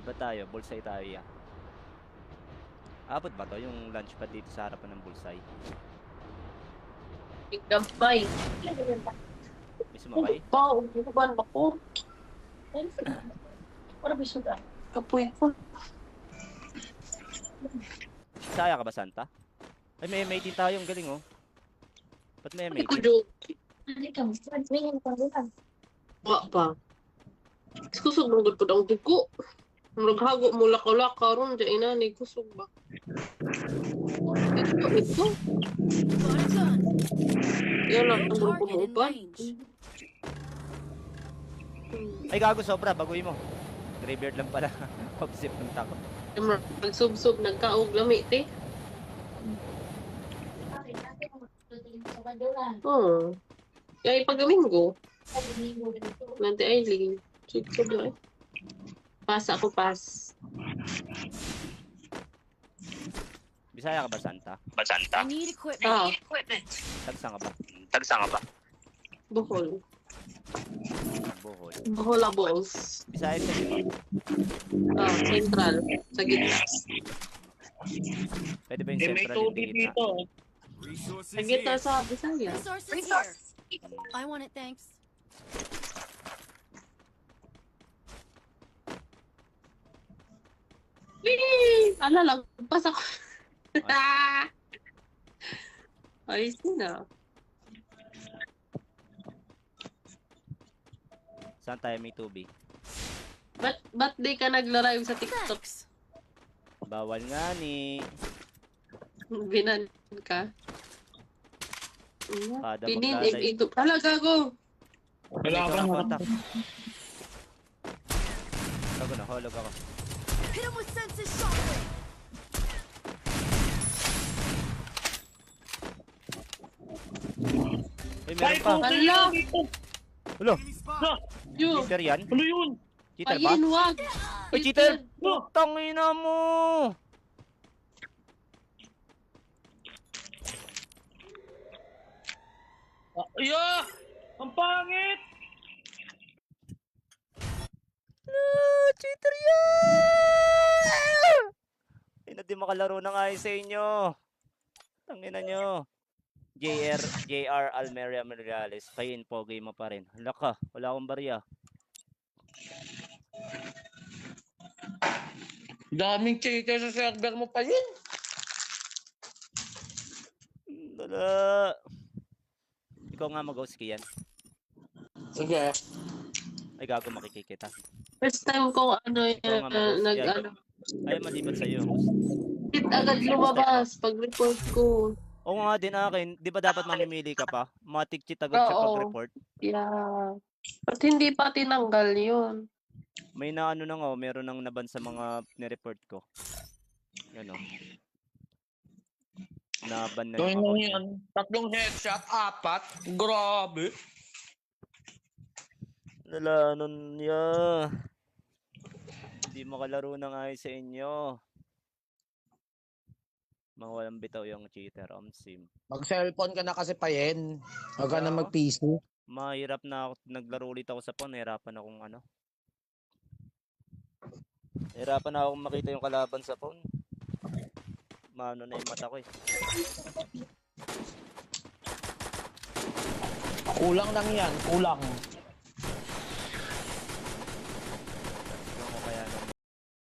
Lipat tayo, bullseye tayo yan. Abot ba to yung launchpad dito sa harapan ng bullseye? Gabay. May sumakay? Pao, ban ako. Para bisuda. Kapoy ko. Saya ka ba, Santa? Ay, may M18 tayong galing, oh. Ba't may Hindi ko M18? joke. Hindi ka, tingin ko lang. Wa pa. Kusog mong gud ang dugo. Naghago mo lakaw-lakaw ron dyan inani kusog ba? Ito. Yan lang ang grupo mo upan. Ay, gago, sobra. Baguhin mo. Graveyard lang pala. Pag-zip ng tako. Nagsub-sub, nagkaog lami, te. Oo. Kaya ipag-Domingo. Nanti Aileen. Sub-sub lang. Pass ako, pass. Bisaya ka ba, Santa? I need equipment. Ah, Tagsa ka ba? Bohol. Bohol. Bohol balls. Bisaya ka ba? Ah, central. Sa gitna. Pwede ba yung central yung gitna? Sa gitna sa Bisaya. Resources here. I want it, thanks. Ala lang, pas ako. Ayos na. Saan tayo may tubig? Ba't di ka nagla-live sa TikTok? Thanks. Bawal nga ni. Binan ka. Kada Pinin, maglalay. ito. Talaga ko. Wala ka kontak. Tago na, holog ako. Hit him with senses shockwave. Ay, meron pa. Hala! Ulo, Yun! cheater yan? Ano yun? Cheater ba? Ayun, wag! Ay, cheater! Tangina mo! Yeah! Ang pangit! Cheater yan! Ay, na di makalaro na nga yun sa inyo. Tangina nyo. JR Almeria Morales. Kayin, pogi mo pa rin. Hala ka, wala akong barya. Daming cheater sa server mo pa yun. Dala. Ikaw nga mag-host yan. Sige. Ay, gago, makikikita. First time ko Ikaw nga mag-host yan. nag-ano. Ayaw malibat sa'yo, host. Agad lumabas pag-report ko. Oo nga din akin. Di ba dapat mamimili ka pa? Matik-cheat agad siya Oo. pag-report. Yeah. Ba't hindi pa tinanggal yun? May naano na nga, meron nang naban sa mga nireport ko. Yan o. Naban na Gawin yung mo account. yan. 3 headshot, 4. Grabe. Dala, nun ya. Hindi makalaro na nga sa inyo. Mga walang bitaw yung cheater, sim. Mag-cellphone ka na kasi pa yan. Huwag ka na Oo. mag-PC. Mahirap na ako, naglaro ulit ako sa phone, nahirapan akong ano. Nahirapan na akong makita yung kalaban sa phone. Maano na yung mata ko eh. Kulang lang yan. Kulang.